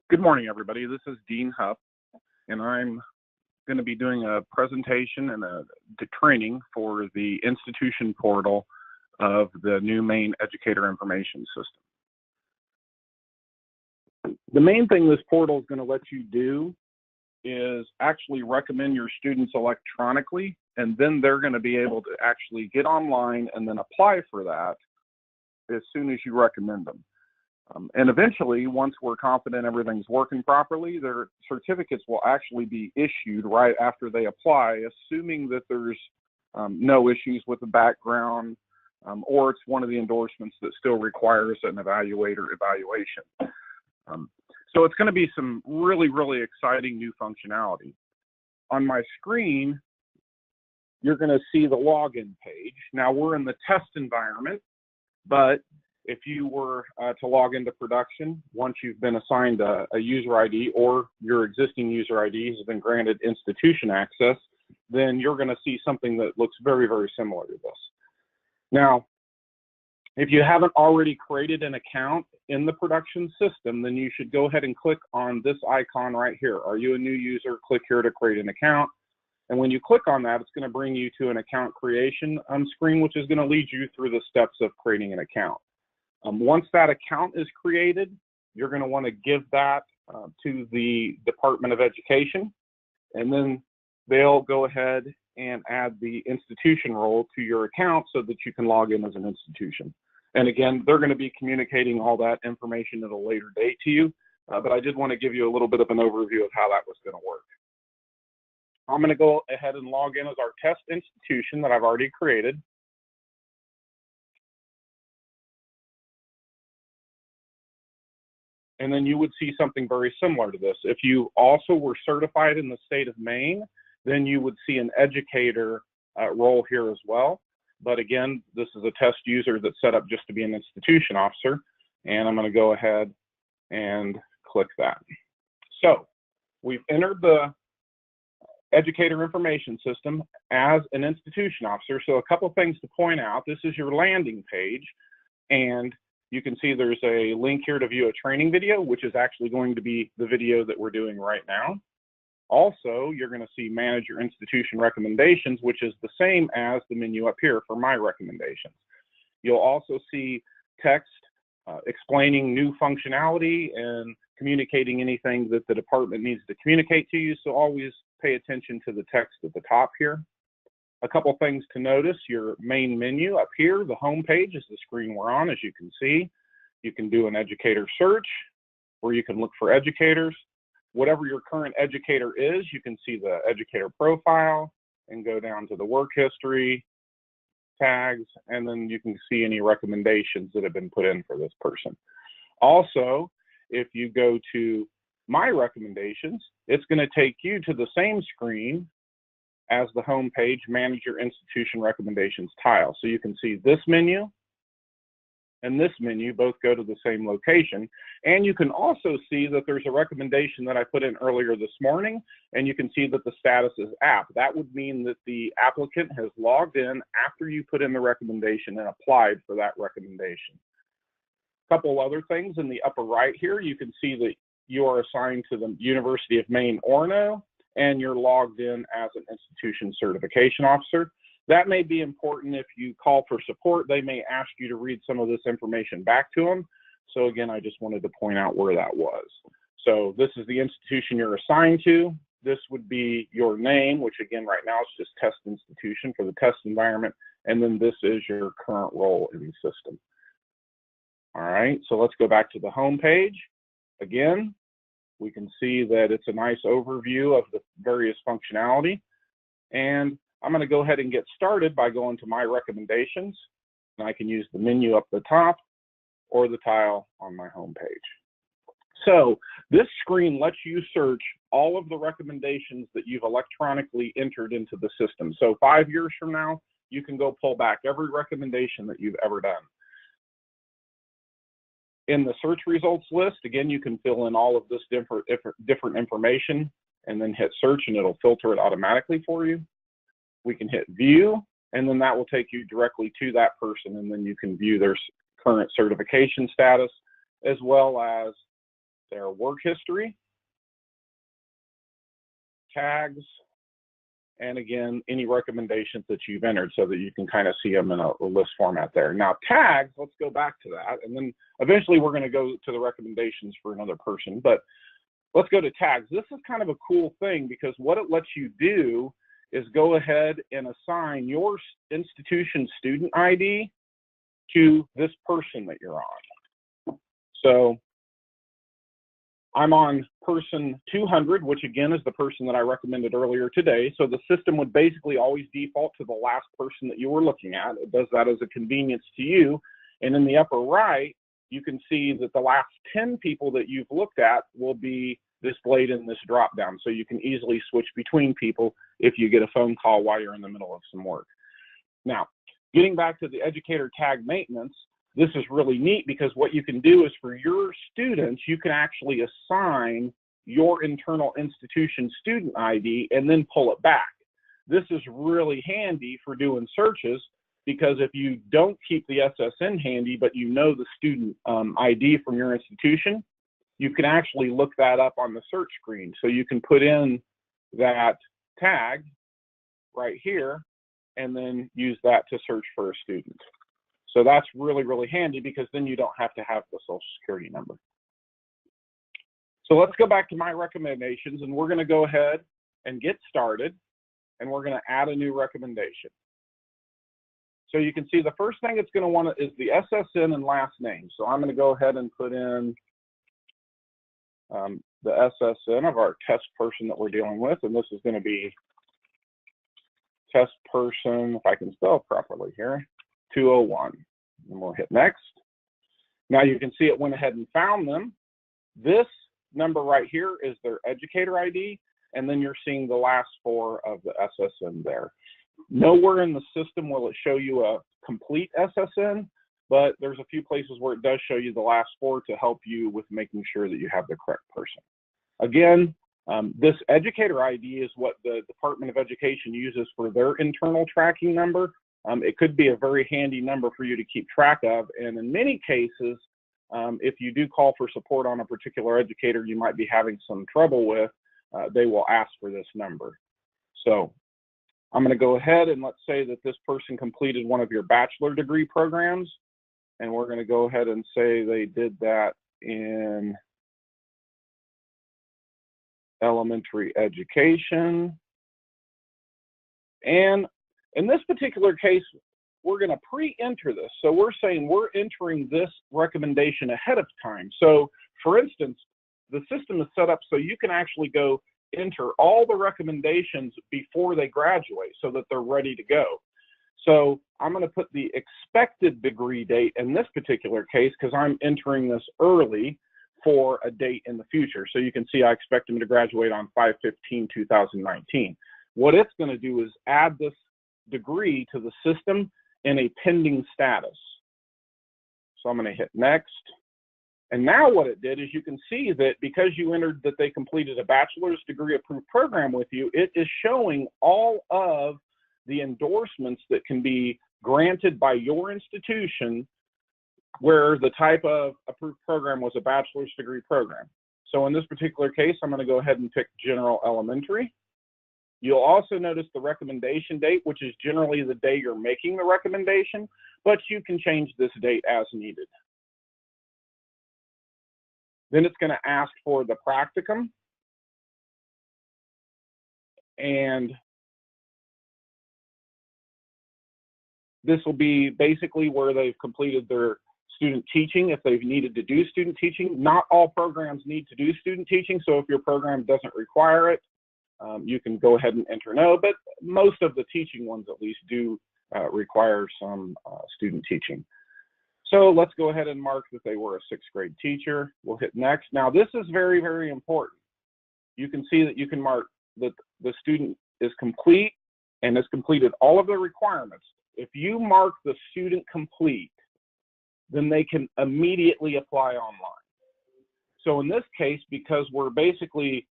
Good morning, everybody. This is Dean Huff, and I'm going to be doing a presentation and a training for the institution portal of the new Maine Educator Information System. The main thing this portal is going to let you do is actually recommend your students electronically, and then they're going to be able to actually get online and then apply for that as soon as you recommend them. And eventually, once we're confident everything's working properly, their certificates will actually be issued right after they apply, assuming that there's no issues with the background, or it's one of the endorsements that still requires an evaluator evaluation. So it's going to be some really exciting new functionality. On my screen, you're going to see the login page. Now, we're in the test environment, but if you were to log into production, once you've been assigned a user ID or your existing user ID has been granted institution access, then you're going to see something that looks very similar to this. Now, if you haven't already created an account in the production system, then you should go ahead and click on this icon right here. Are you a new user? Click here to create an account. And when you click on that, it's going to bring you to an account creation screen, which is going to lead you through the steps of creating an account. Once that account is created, you're going to want to give that to the Department of Education, and then they'll go ahead and add the institution role to your account so that you can log in as an institution. And again, they're going to be communicating all that information at a later date to you, but I did want to give you a little bit of an overview of how that was going to work. I'm going to go ahead and log in as our test institution that I've already created. And then you would see something very similar to this. If you also were certified in the state of Maine, then you would see an educator role here as well. But again, this is a test user that's set up just to be an institution officer. And I'm going to go ahead and click that. So we've entered the Educator Information System as an institution officer. So a couple things to point out. This is your landing page, and you can see there's a link here to view a training video, which is actually going to be the video that we're doing right now. Also, you're going to see Manage Your Institution Recommendations, which is the same as the menu up here for My Recommendations. You'll also see text explaining new functionality and communicating anything that the department needs to communicate to you, so always pay attention to the text at the top here. A couple things to notice: your main menu up here, the home page is the screen we're on, as you can see. You can do an educator search, where you can look for educators. Whatever your current educator is, you can see the educator profile and go down to the work history, tags, and then you can see any recommendations that have been put in for this person. Also, if you go to My Recommendations, it's going to take you to the same screen as the home page, Manage Your Institution Recommendations tile. So you can see this menu and this menu both go to the same location. And you can also see that there's a recommendation that I put in earlier this morning, and you can see that the status is app. That would mean that the applicant has logged in after you put in the recommendation and applied for that recommendation. A couple other things in the upper right here, you can see that you are assigned to the University of Maine Orono, and you're logged in as an institution certification officer. That may be important if you call for support. They may ask you to read some of this information back to them. So again, I just wanted to point out where that was. So this is the institution you're assigned to. This would be your name, which again, right now is just test institution for the test environment. And then this is your current role in the system. All right, so let's go back to the home page. Again, we can see that it's a nice overview of the various functionality. And I'm going to go ahead and get started by going to My Recommendations. And I can use the menu up the top or the tile on my home page. So this screen lets you search all of the recommendations that you've electronically entered into the system. So 5 years from now, you can go pull back every recommendation that you've ever done. In the search results list, again, you can fill in all of this different information and then hit search, and it'll filter it automatically for you. We can hit view, and then that will take you directly to that person, and then you can view their current certification status, as well as their work history, tags, and again, any recommendations that you've entered so that you can kind of see them in a list format there. Now, tags, let's go back to that, and then eventually we're going to go to the recommendations for another person, but let's go to tags. This is kind of a cool thing because what it lets you do is go ahead and assign your institution student ID to this person that you're on. So I'm on person 200, which again is the person that I recommended earlier today. So the system would basically always default to the last person that you were looking at. It does that as a convenience to you. And in the upper right, you can see that the last 10 people that you've looked at will be displayed in this drop down. So you can easily switch between people if you get a phone call while you're in the middle of some work. Now, getting back to the educator tag maintenance, this is really neat because what you can do is for your students, you can actually assign your internal institution student ID and then pull it back. This is really handy for doing searches because if you don't keep the SSN handy, but you know the student ID from your institution, you can actually look that up on the search screen. So you can put in that tag right here and then use that to search for a student. So that's really, really handy because then you don't have to have the social security number. So let's go back to my recommendations and we're going to go ahead and get started and we're going to add a new recommendation. So you can see the first thing it's going to want is the SSN and last name. So I'm going to go ahead and put in the SSN of our test person that we're dealing with, and this is going to be test person, if I can spell it properly here, 201. And we'll hit next. Now you can see it went ahead and found them. This number right here is their educator ID, and then you're seeing the last four of the SSN there. Nowhere in the system will it show you a complete SSN, but there's a few places where it does show you the last four to help you with making sure that you have the correct person. Again, this educator ID is what the Department of Education uses for their internal tracking number. It could be a very handy number for you to keep track of, and in many cases, if you do call for support on a particular educator you might be having some trouble with, they will ask for this number. So I'm going to go ahead and let's say that this person completed one of your bachelor degree programs, and we're going to go ahead and say they did that in elementary education. And in this particular case, we're going to pre-enter this. So we're saying we're entering this recommendation ahead of time. So for instance, the system is set up so you can actually go enter all the recommendations before they graduate so that they're ready to go. So I'm going to put the expected degree date in this particular case because I'm entering this early for a date in the future. So you can see I expect them to graduate on 5/15/2019. What it's going to do is add this degree to the system in a pending status. So I'm going to hit next. And now what it did is you can see that because you entered that they completed a bachelor's degree approved program with you, it is showing all of the endorsements that can be granted by your institution where the type of approved program was a bachelor's degree program. So in this particular case, I'm going to go ahead and pick general elementary. You'll also notice the recommendation date, which is generally the day you're making the recommendation, but you can change this date as needed. Then it's going to ask for the practicum. And this will be basically where they've completed their student teaching if they've needed to do student teaching. Not all programs need to do student teaching, so if your program doesn't require it, you can go ahead and enter no, but most of the teaching ones at least do require some student teaching. So let's go ahead and mark that they were a 6th grade teacher. We'll hit next. Now this is very, very important. You can see that you can mark that the student is complete and has completed all of the requirements. If you mark the student complete, then they can immediately apply online. So in this case, because we're basically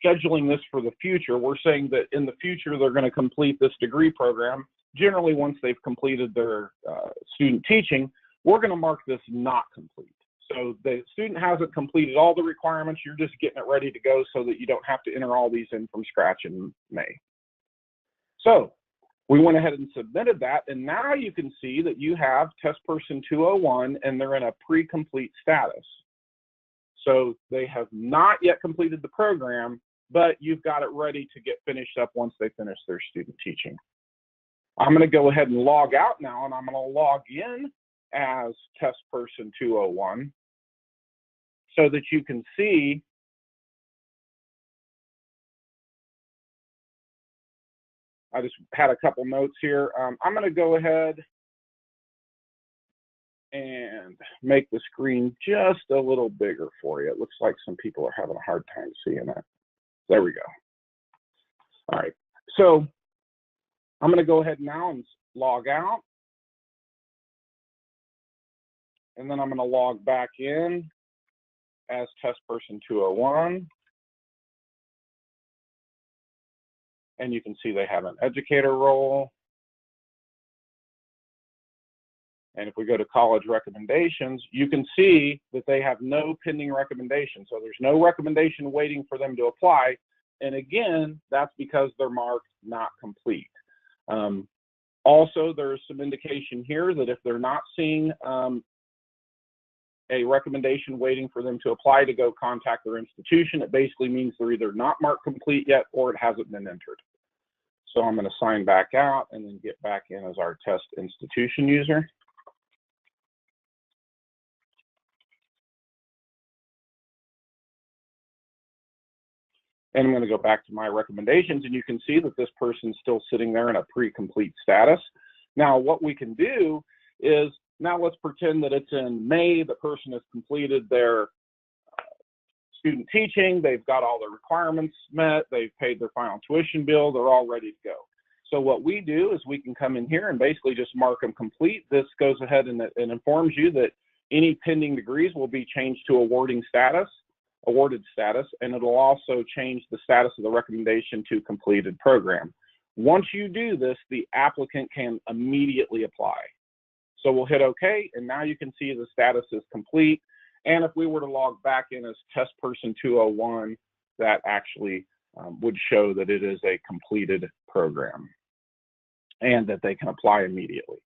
scheduling this for the future, we're saying that in the future they're going to complete this degree program. Generally, once they've completed their student teaching, we're going to mark this not complete. So the student hasn't completed all the requirements. You're just getting it ready to go so that you don't have to enter all these in from scratch in May. So we went ahead and submitted that, and now you can see that you have test person 201 and they're in a pre-complete status. So they have not yet completed the program, but you've got it ready to get finished up once they finish their student teaching. I'm going to go ahead and log out now, and I'm going to log in as test person 201 so that you can see I just had a couple notes here. I'm going to go ahead and make the screen just a little bigger for you. It looks like some people are having a hard time seeing it. There we go. All right, so I'm going to go ahead now and log out. And then I'm going to log back in as test person 201. And you can see they have an educator role. And if we go to college recommendations, you can see that they have no pending recommendation. So there's no recommendation waiting for them to apply. And again, that's because they're marked not complete. Also, there's some indication here that if they're not seeing a recommendation waiting for them to apply to go contact their institution, it basically means they're either not marked complete yet or it hasn't been entered. So I'm going to sign back out and then get back in as our test institution user. And I'm going to go back to my recommendations, and you can see that this person's still sitting there in a pre-complete status. Now, what we can do is, now let's pretend that it's in May, the person has completed their student teaching, they've got all the requirements met, they've paid their final tuition bill, they're all ready to go. So what we do is we can come in here and basically just mark them complete. This goes ahead and informs you that any pending degrees will be changed to awarded status, and it'll also change the status of the recommendation to completed program. Once you do this, the applicant can immediately apply. So we'll hit OK, and now you can see the status is complete. And if we were to log back in as test person 201, that actually would show that it is a completed program and that they can apply immediately.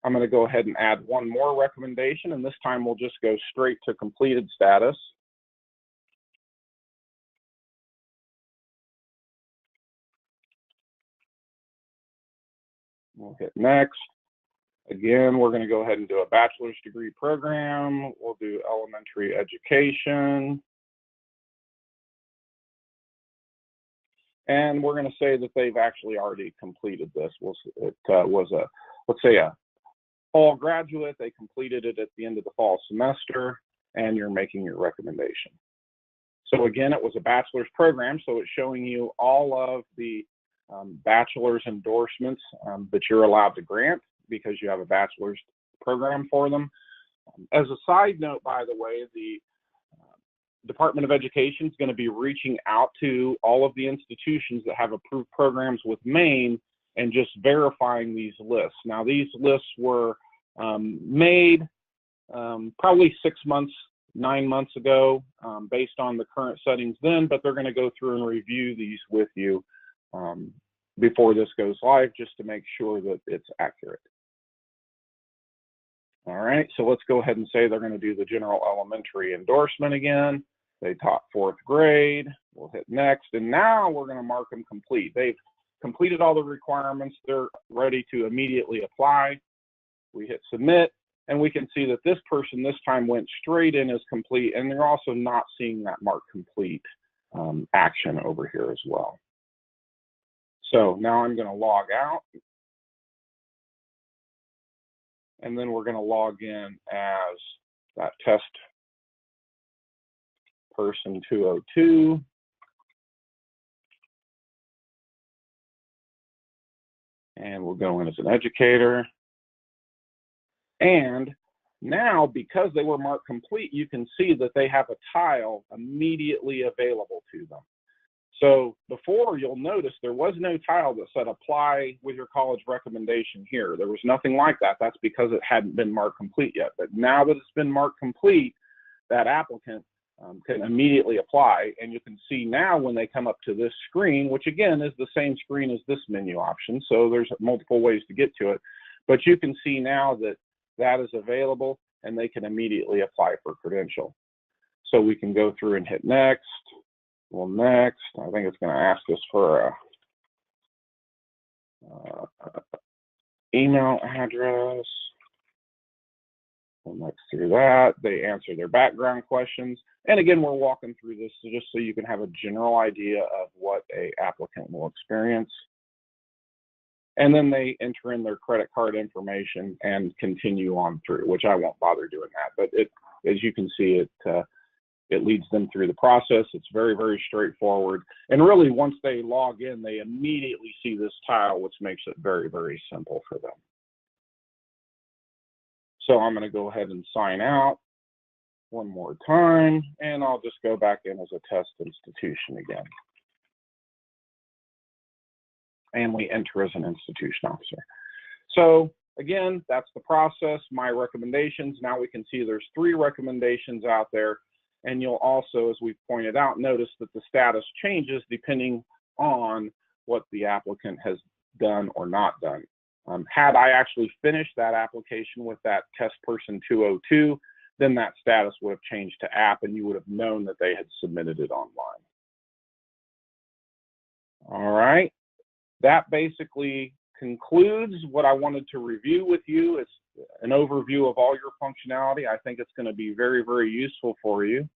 I'm going to go ahead and add one more recommendation, and this time we'll just go straight to completed status. We'll hit next. Again, we're going to go ahead and do a bachelor's degree program. We'll do elementary education. And we're going to say that they've actually already completed this. It was a, let's say, a fall graduate. They completed it at the end of the fall semester, and you're making your recommendation. So again, it was a bachelor's program, so it's showing you all of the bachelor's endorsements that you're allowed to grant because you have a bachelor's program for them. As a side note, by the way, the Department of Education is going to be reaching out to all of the institutions that have approved programs with Maine and just verifying these lists. Now, these lists were made probably 6 months, 9 months ago, based on the current settings then, but they're going to go through and review these with you before this goes live, just to make sure that it's accurate. All right, so let's go ahead and say they're going to do the general elementary endorsement again. They taught 4th grade. We'll hit next, and now we're going to mark them complete. They've completed all the requirements. They're ready to immediately apply. We hit submit, and we can see that this person this time went straight in as complete, and they're also not seeing that mark complete action over here as well. So now I'm going to log out, and then we're going to log in as that test person 202. And we'll go in as an educator. And now, because they were marked complete, you can see that they have a tile immediately available to them. So before, you'll notice there was no tile that said apply with your college recommendation here. There was nothing like that. That's because it hadn't been marked complete yet. But now that it's been marked complete, that applicant can immediately apply. And you can see now when they come up to this screen, which again is the same screen as this menu option. So there's multiple ways to get to it. But you can see now that that is available and they can immediately apply for credential. So we can go through and hit next. Well, next, I think it's going to ask us for a email address. We'll next through that. They answer their background questions. And again, we're walking through this just so you can have a general idea of what an applicant will experience. And then they enter in their credit card information and continue on through, which I won't bother doing that. But it, as you can see, it leads them through the process. It's very, very straightforward. And really, once they log in, they immediately see this tile, which makes it very, very simple for them. So I'm going to go ahead and sign out one more time, and I'll just go back in as a test institution again. And we enter as an institution officer. So again, that's the process, my recommendations. Now we can see there's 3 recommendations out there. And you'll also, as we've pointed out, notice that the status changes depending on what the applicant has done or not done. Had I actually finished that application with that test person 202, then that status would have changed to app and you would have known that they had submitted it online. All right, that basically concludes what I wanted to review with you. It's an overview of all your functionality. I think it's going to be very, very useful for you.